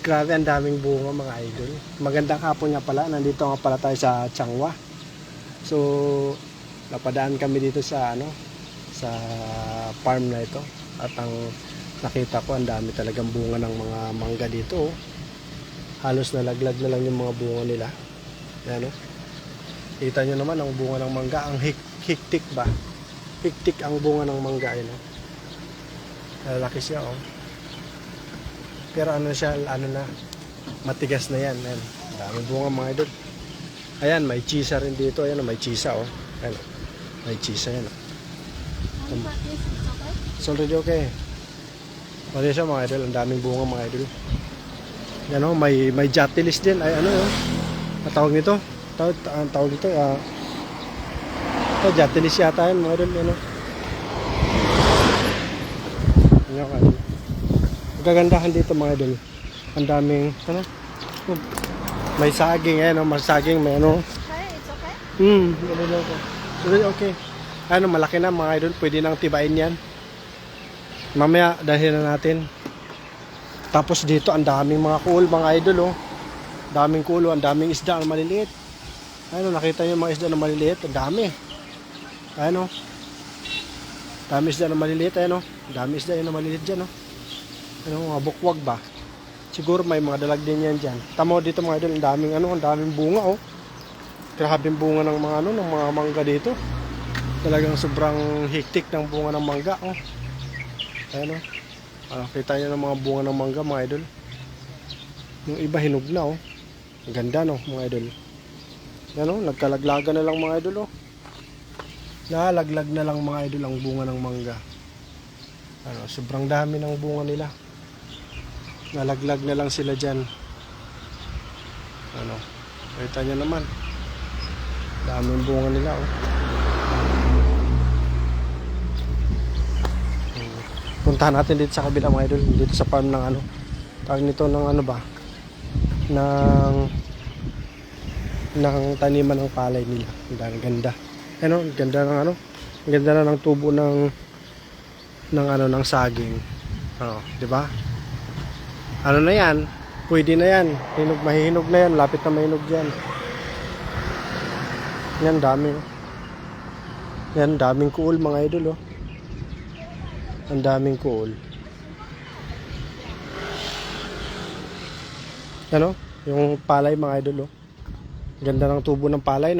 Grabe, ang daming bunga mga idol. Magandang hapon nga pala. Nandito nga pala tayo sa Changwa. So, napadaan kami dito sa sa farm na ito. At ang nakita ko, ang dami talagang bunga ng mga mangga dito. Halos nalaglag na lang yung mga bunga nila. Yan, kita nyo naman ang bunga ng mangga. Ang hiktik ba? Hiktik ang bunga ng mangga. Lalaki siya, Pero siya, na, matigas na yan. Ayan, dami bunga mga idol. Ayan, may chisa rin dito. Ayan, may chisa, Ayan, may chisa yan, It's already okay. Pwede siya mga idol. Ang daming bunga mga idol. Yan, may jatilis din. Ay, tawag nito? Ang tawag nito, ito, jatilis yata yan mga idol. Yan, kagandahan dito mga idol. Ang daming may saging may saging, may Okay, it's okay? Okay. Malaki na mga idol, pwede nang tibain yan. Mamaya dahil na natin. Tapos dito ang daming mga kuol mga idol, daming kulo, ang daming isda na maliliit. Nakita niyo mga isda na maliliit, ang dami. Dami isda na maliliit, dami isda na maliliit diyan, mga bukwag ba? Siguro may mga dalag din yan dyan. Tamo dito mga idol, ang daming bunga, Grabing bunga ng mga ng mga mangga dito. Talagang sobrang hektik ng bunga ng mangga, kita niyo ng mga bunga ng mangga mga idol. Yung iba hinog na, Ang ganda, mga idol. Nagkalaglaga na lang mga idol, Nalaglag na lang mga idol ang bunga ng mangga. Sobrang dami ng bunga nila. Nalaglag na lang sila dyan. Kita nyo naman. Daming bunga nila, Puntahan natin dito sa kabila mga idol. Dito sa farm ng tawag nito ng ng taniman ng palay nila. Ang ganda. Ganda ng ganda na ng tubo ng ng saging. Di ba? Na yan? Pwede na yan. Mahihinog na yan. Lapit na mahinog yan. Yan, dami. Yan, daming kuol mga idol, Ang daming kuol. Yung palay mga idol, Ganda ng tubo ng palay,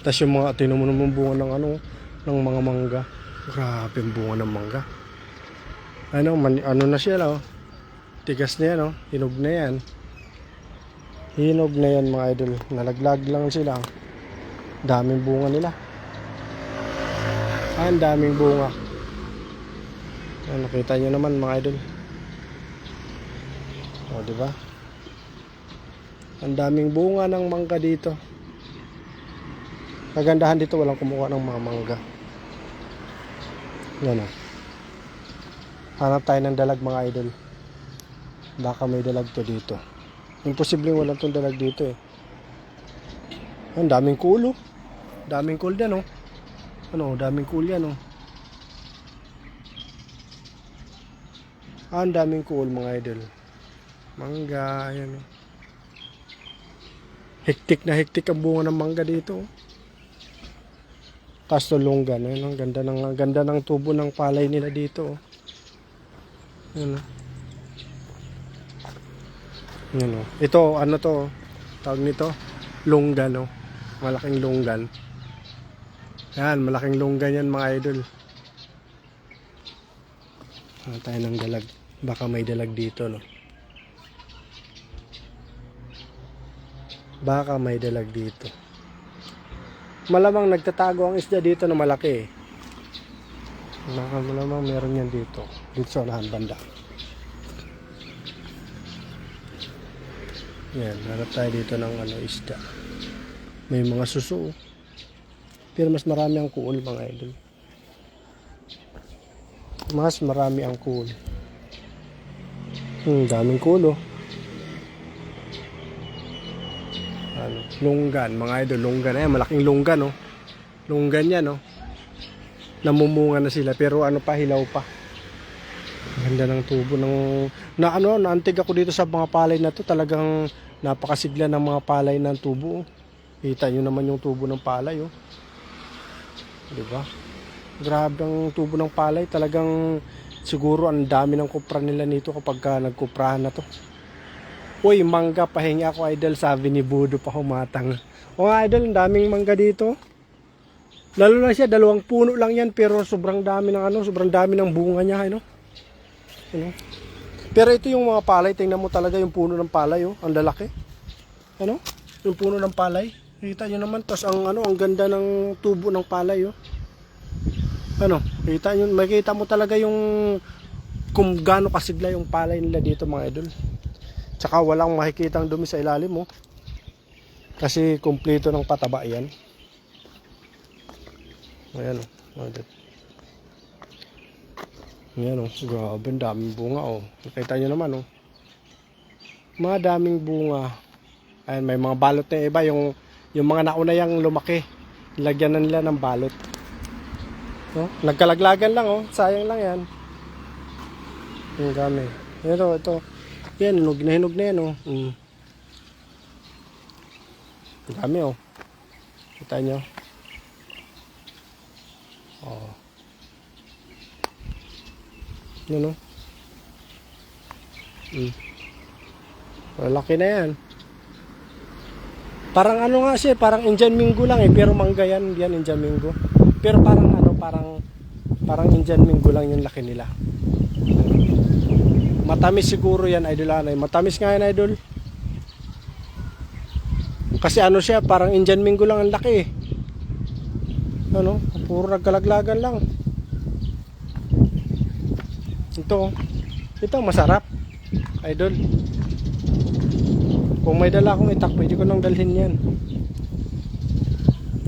Tapos yung mga tinumunomong bunga ng mga mangga. Grabe yung bunga ng mangga. Na siya, tigas na yan, hinog na yan. Hinog na yan mga idol. Nalaglag lang sila. Daming bunga nila. Ang daming bunga. Nakita nyo naman mga idol. Diba? Ang daming bunga ng mangga dito. Kagandahan dito, walang kumuha ng mga mangga. Yan, Hanap tayo ng dalag mga idol. Baka may dalag to dito. Imposibleng walang tong dalag dito, Ang daming kulo. Daming kulo yan, daming kulo yan, Ang daming kulo mga idol. Mangga, ayan, Hektik na hektik ang bunga ng mangga dito, Tapos tulunggan, ang ganda ng tubo ng palay nila dito, Ito, to? Tawag nito? Lunggan, Malaking lunggan. Yan, malaking lunggan yan mga idol. Tayo ng dalag. Baka may dalag dito, Baka may dalag dito. Malamang nagtatago ang isda dito na malaki, Malamang meron yan dito. Dito sa unahan banda. Yan, harap tayo dito ng isda. May mga suso. Pero mas marami ang kuol mga idol. Mas marami ang kuol. Daming kulo. Lunggan mga idol, lunggan. Malaking lunggan, Lunggan yan, namumunga na sila pero pa, hilaw pa. Ganda ng tubo ng naantig ako dito sa mga palay na to. Talagang napakasigla ng mga palay ng tubo. Kita nyo naman yung tubo ng palay, oh. Di ba? Grabe ang tubo ng palay. Talagang siguro ang dami ng kupra nila nito kapag nagkuprahan na to. Uy, mangga pahingi ako, idol, sabi ni Budo pa humatang. O nga, idol, ang daming mangga dito. Lalo na siya, 2 puno lang yan, pero sobrang dami ng sobrang dami ng bunga niya, ano? Pero ito yung mga palay, tingnan mo talaga yung puno ng palay, oh, ang lalaki. Ano? Yung puno ng palay. Kita niyo naman, tas ang ang ganda ng tubo ng palay, oh. Ano? Kita niyo, makita mo talaga yung kung gaano kasigla yung palay nila dito, mga idol. Tsaka walang makikitang dumi sa ilalim, oh. Kasi kumpleto ng pataba yan. Ayan, oh. Ayan, oh. Grabe, ang daming bunga, oh. Nakita nyo naman, oh. Mga daming bunga. Ayan, may mga balot na iba. Yung mga nauna yung lumaki. Lagyan na nila ng balot. Oh, nagkalaglagan lang, oh. Sayang lang yan. Yung dami. Ito. Yan, hinog na yan, oh. Ang dami, oh. Kita nyo. Oh. Yun, oh. Malaki na yan. Parang nga siya, parang Indian Mingo lang, pero mangga yan, Indian Mingo. Pero parang parang Indian Mingo lang yung laki nila. Matamis siguro yan, idol, anay. Matamis nga yan, idol. Kasi siya, parang Indian Mingo lang ang laki, eh. Puro nagkalaglagan lang. Ito masarap, idol. Kung may dala akong itak, pwede ko nang dalhin yan.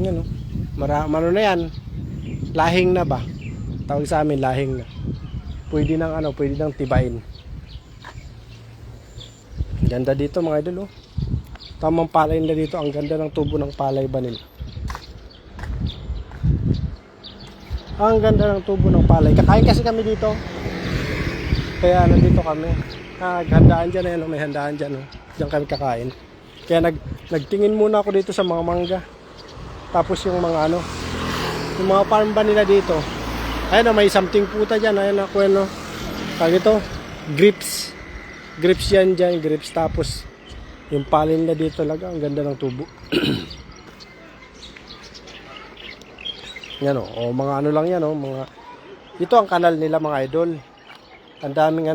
Yan, oh. Ano na yan? Lahing na ba? Tawag sa amin, lahing na. Pwede nang tibain. Ganda dito, mga idol, oh. Tamang palay nila dito. Ang ganda ng tubo ng palay ba nila? Ang ganda ng tubo ng palay. Kakain kasi kami dito. Kaya nandito kami. Handaan dyan, ayan, may handaan dyan, oh. Diyan kami kakain. Kaya nagtingin muna ako dito sa mga mangga. Tapos yung mga yung mga farm ba nila dito. Ayan, may something puta dyan. Ayan ako, tawag ito, grips. Grips yan dyan, grips. Tapos yung palay nila dito talaga, ang ganda ng tubo. Yan, oh, mga lang yan, oh, mga ito ang kanal nila, mga idol. Ang daming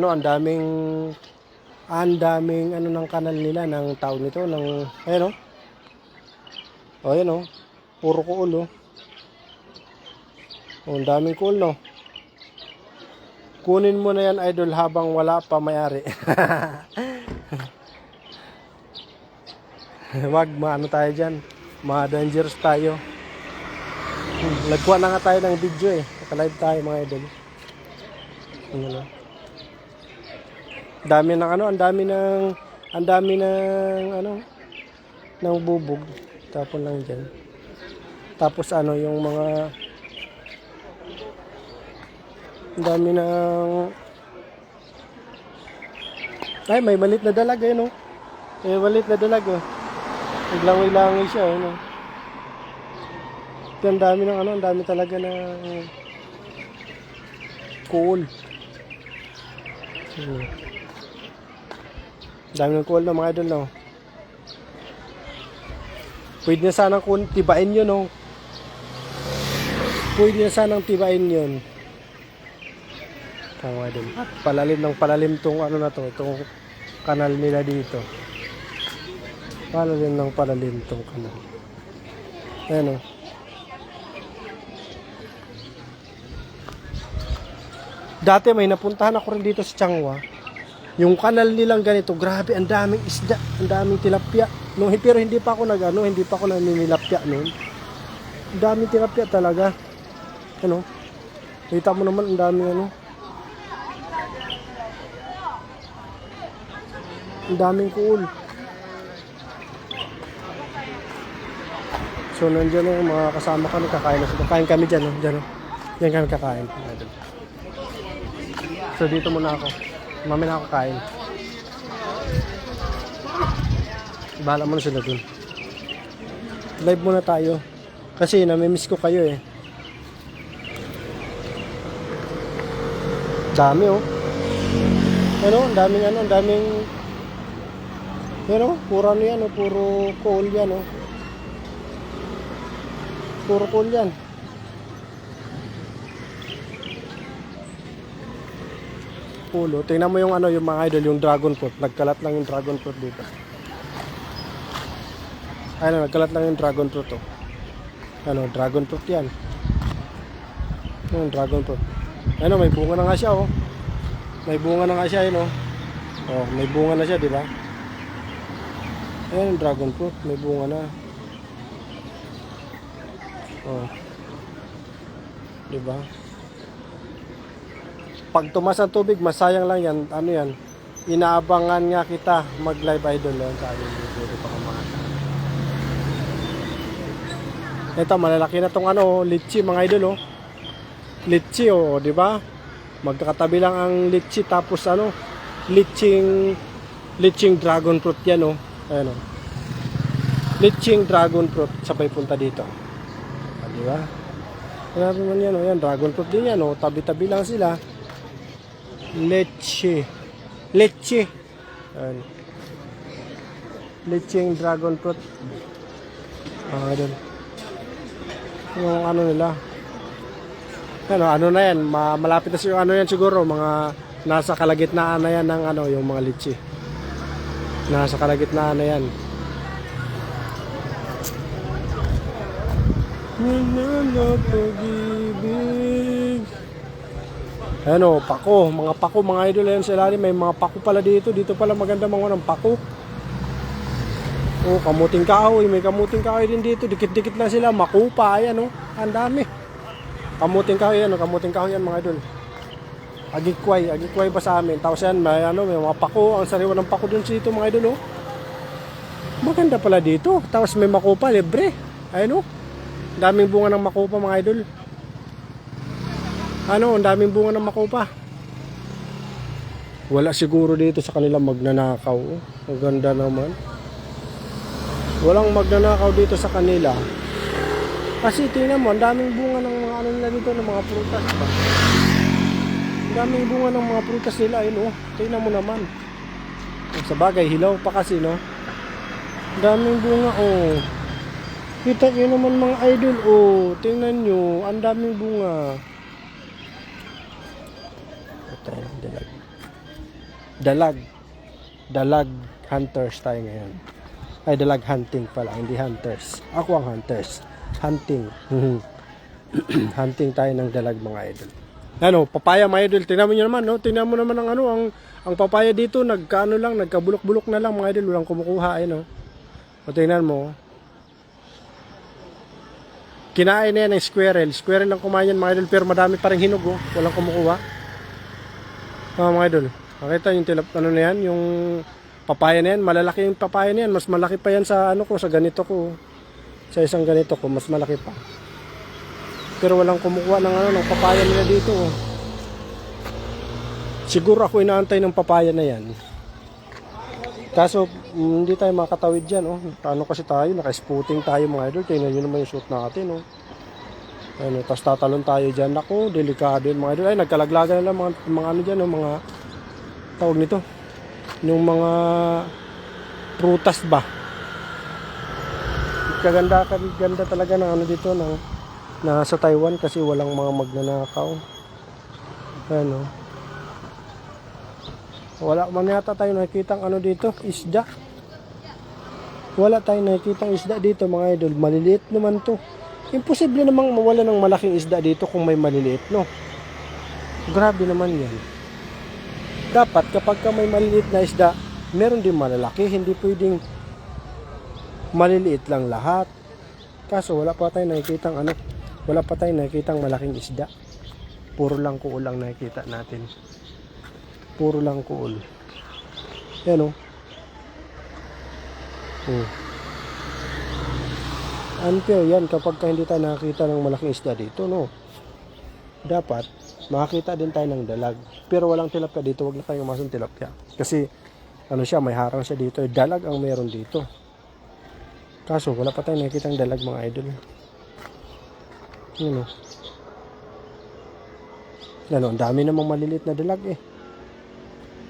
ng kanal nila, ng tawag nito, ayan, oh. Oh, ayan, oh. Puro kuol, oh. Oh, ang daming kuol, no. Kunin mo na yan, idol, habang wala pa may-ari. Wag, tayo dyan. Ma-dangerous tayo. Nagkuha na nga tayo ng video, eh. Naka-live tayo, mga idol. Dami ng ang dami ng bubog. Tapon lang dyan. Tapos yung mga ang dami ng ay, may malit na dalag, eh, no? May malit na dalag, oh. Naglangoy-langoy siya, eh, no? Ang dami ang dami talaga ng cool. Dami ng cool na, mga idol, no? Pwede na sanang tibain yun, no? Pwede na sanang tibain yun. Mga idol. At palalim tong itong kanal nila dito. Palalim tong kanal. Ayan, oh. Dati may napuntahan ako rin dito sa Changwa. Yung kanal nilang ganito, grabe, ang daming isda, ang daming tilapia. Pero hindi pa ako naninilapya noon. Ang daming tilapia talaga. Kita mo naman, ang daming ang daming kuul. So nandiyan yung mga kasama kami, kakain kami dyan, Diyan kami kakain. So dito muna ako. Mamaya na ako kain. Bahala mo na sila dun. Live muna tayo. Kasi namimiss ko kayo eh. Dami oh. Ano, ang daming ano, ang daming puro ano yan oh, puro coal yan oh. Puro coal yan. Pulo. Tingnan mo yung ano, yung mga idol, yung dragon fruit. Nagkalat lang yung dragon fruit dito. Ayun, nagkalat lang yung dragon fruit oh. Ano, dragon fruit yan. Yung dragon fruit. Ano, may bunga na nga siya oh. May bunga na nga siya yun oh. Oh, may bunga na siya, di ba? Ayun, dragon fruit, may bunga na. Oh. Di ba? Pag tumas ang tubig, masayang lang yan. Ano yan? Inaabangan nga kita mag-live idol yan. Sabi dito pa kumakain. Ito, malalaki na tong ano, litchi mga idol oh. Litchi oh, di ba? Magkakatabi lang ang litchi tapos ano, litching dragon fruit yan oh. Ayan oh. Litching dragon fruit sabay punta dito. Ah, di ba? Ano naman yan oh, yan dragon fruit din yan oh. Tabi-tabi lang sila. Leche. Ayan. Litching dragon fruit. Ah, doon. Yung ano nila. Ano na yan, malapit na siguro, ano yan siguro, mga nasa kalagitnaan na yan ng ano, yung mga litchi. Nasa kalagitnaan na yan. Pag-ibig. Ano, pako, mga idol yan sa ilalim, may mga pako pala dito. Dito pala maganda mga ng pako. Oh, kamuting kahoy, may kamuting kahoy din dito. Dikit-dikit lang sila, makupa, ayan oh. Ang dami. Kamuting kahoy yan, kamuting kahoy yan mga idol. Agikway pa sa amin. Tapos yan, may ano, may mga pako, ang sariwa ng pako dun dito mga idol oh. Maganda pala dito. Tapos may makupa, libre. Ayun oh. Daming bunga ng makupa mga idol. Ano, ang daming bunga ng makupa. Wala siguro dito sa kanila magnanakaw. Oh. Ang ganda naman. Walang magnanakaw dito sa kanila. Kasi tingnan mo, ang daming bunga ng mga ano nila dito, ng mga prutas ba? Ang daming bunga ng mga prutas nila, ayun oh. Tingnan mo naman. Sa bagay, hilaw pa kasi, no? Ang daming bunga, oh. Kita nyo naman mga idol, oh. Tingnan nyo, ang daming bunga. Dalag hunters tayo ngayon. Ay, dalag hunting pala, hindi hunters. Ako ang hunters. Hunting. Hunting tayo ng dalag mga idol. Ano, papaya mga idol. Tingnan mo nyo naman, no? Tingnan mo naman ang ano, ang papaya dito, nagkaano lang, nagkabulok-bulok na lang mga idol. Walang kumukuha, no? O tingnan mo. Kinain na yan ng squirrel. Squirrel lang kumain yan mga idol, pero madami pa rin hinog, oh. Walang kumukuha. Mga idol. Nakita yung ano na yan, yung papaya na yan, malalaki yung papaya na yan, mas malaki pa yan sa ano ko, sa ganito ko, sa isang ganito ko, mas malaki pa. Pero walang kumukuha ng ano, ng papaya nila dito. Oh. Siguro ako inaantay ng papaya na yan. Kaso hindi tayo makatawid dyan. Oh. Paano kasi tayo, naka-spooting tayo mga idol, tingnan nyo naman yung suit natin. Oh. Ano, tapos tatalon tayo dyan. Ako, delikado yun mga idol. Ay, nagkalaglagan na lang mga ano dyan, oh, mga tawag nito. Yung mga prutas ba. Kaganda talaga ng ano dito na sa Taiwan kasi walang mga magnanakaw. Ano. Wala man yata tayo nakikitang ano dito, isda. Wala tayong nakikitang isda dito mga idol. Maliliit naman to. Imposible namang mawala ng malaking isda dito kung may maliliit, no? Grabe naman yan. Dapat kapag may maliliit na isda, meron din malalaki. Hindi pwedeng maliliit lang lahat. Kaso wala pa tayong nakikitang ano, wala pa tayong nakikitang malaking isda. Puro lang kuul lang nakikita natin. Puro lang kuul. Yan oh. Unfair yan kapag hindi tayo nakakita ng malaking isda dito, no? Dapat makakita din tayo ng dalag. Pero walang tilapia dito, wag na tayong umasang tilapia. Kasi ano siya, may harang siya dito. Dalag ang meron dito. Kaso wala pa tayong nakikita ng dalag mga idol. Yun o. Yan o, ang dami namang maliliit na dalag eh.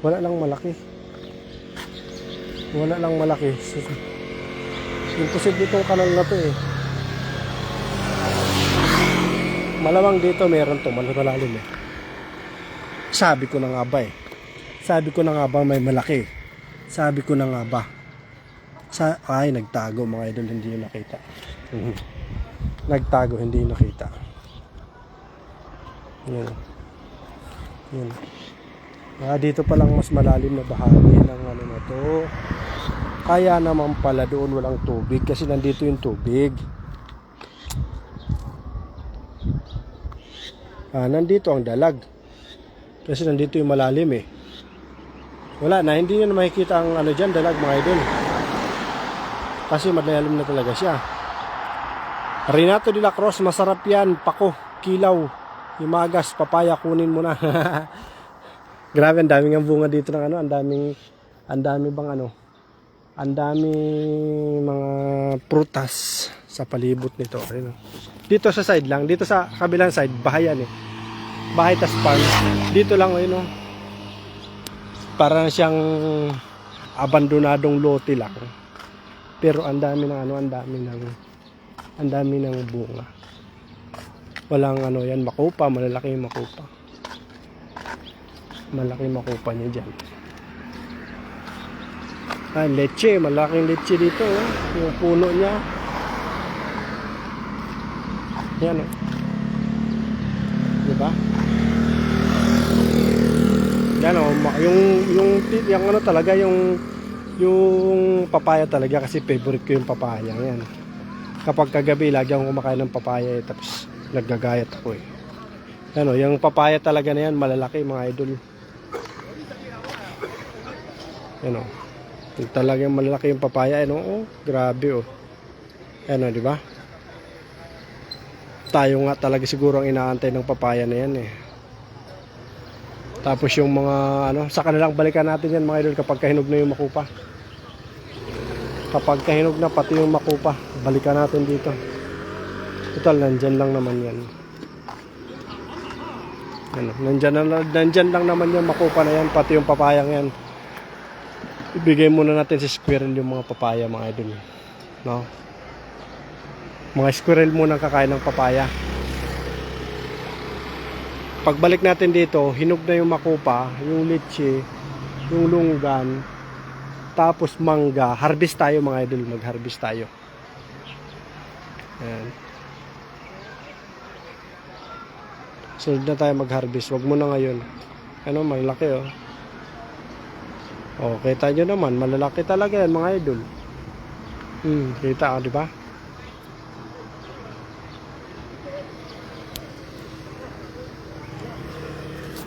Wala lang malaki. Wala lang malaki. Imposible itong kanal na to eh. Malamang dito meron to, malalim eh. Sabi ko na nga ba eh. Sabi ko na nga ba may malaki. Sabi ko na nga ba. Ay, nagtago mga idol, hindi yung nakita. Nagtago, hindi yung nakita. Yan. Yan. Dito pa lang mas malalim na bahagi ng ano na to. Kaya naman pala doon walang tubig kasi nandito yung tubig. Nandito ang dalag. Kasi nandito yung malalim eh. Wala na, hindi nyo na makikita ang ano dyan, dalag mga idol. Kasi malalim na talaga siya. Renato de la Cruz, masarap yan. Pako, kilaw, himagas, papaya, kunin mo na. Grabe, ang daming ang bunga dito ng ano, ang dami bang ano, ang daming mga prutas sa palibot nito. Ayun. Dito sa side lang, dito sa kabilang side, bahay yan eh. Bahay tas farm. Dito lang, ayun o. Parang siyang abandonadong lote lang. Pero ang dami ng ano, ang dami ng bunga. Walang ano yan, makupa, malalaki yung makupa. Malaki makupa niya dyan. Leche, malaking leche dito oh. Yung puno niya. Yan oh. Diba? Yan oh, yung ano talaga, yung papaya talaga kasi favorite ko yung papaya. Yan. Kapag kagabi, lagi akong kumakain ng papaya eh, tapos naggagayat ako eh. Yan oh, yung papaya talaga na yan, malalaki mga idol. Yan o. Talagang malalaki yung papaya. Ano? Oh, grabe o. Yan o, di ba? Tayo nga talaga siguro ang inaantay ng papaya na yan eh. Tapos yung mga ano, saka na lang balikan natin yan mga idol kapag kahinog na yung makupa. Kapag kahinog na pati yung makupa, balikan natin dito. Total, nandyan lang naman yan. Ano, nandyan lang naman yung makupa na yan, pati yung papayang yan. Ibigay muna natin si squirrel yung mga papaya mga idol. No? Mga squirrel muna kakain ng papaya. Pagbalik natin dito, hinog na yung makupa, yung litchi, yung lunggan, tapos mangga. Harvest tayo mga idol, mag-harvest tayo. Ayan. Sunod na tayo mag-harvest. Wag mo na ngayon. Ano, malaki oh. Oh, kita nyo naman, malalaki talaga yan mga idol. Kita, di ba?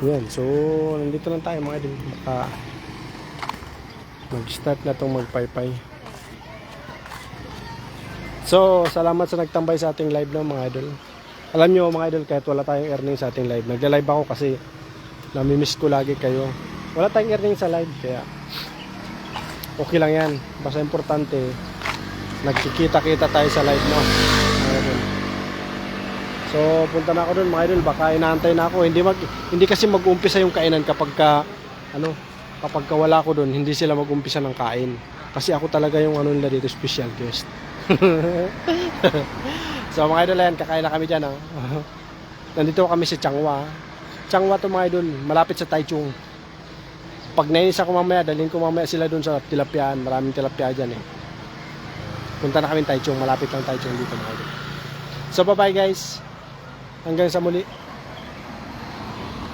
Yan, so nandito lang tayo mga idol. Mag-start na itong magpaypay. So, salamat sa nagtambay sa ating live na mga idol. Alam nyo mga idol, kahit wala tayong earning sa ating live, nagla-live ako kasi namimiss ko lagi kayo. Wala tayong earning sa live, kaya okay lang yan. Basta importante, nagkikita-kita tayo sa live, no? So, punta na ako dun mga idol. Baka inaantay na ako. Hindi kasi mag-umpisa yung kainan kapag wala ako dun. Hindi sila mag-umpisa ng kain. Kasi ako talaga yung ano nila dito, special guest. So mga idol, yan, kakain na kami dyan. Nandito kami sa Changwa. Changwa to mga idol, malapit sa Taichung. Pag nainis ako mamaya, dalhin ko mamaya sila dun sa tilapiaan. Maraming tilapia dyan eh. Punta na kami Taichung, malapit lang Taichung dito mga idol. So bye bye guys. Hanggang sa muli.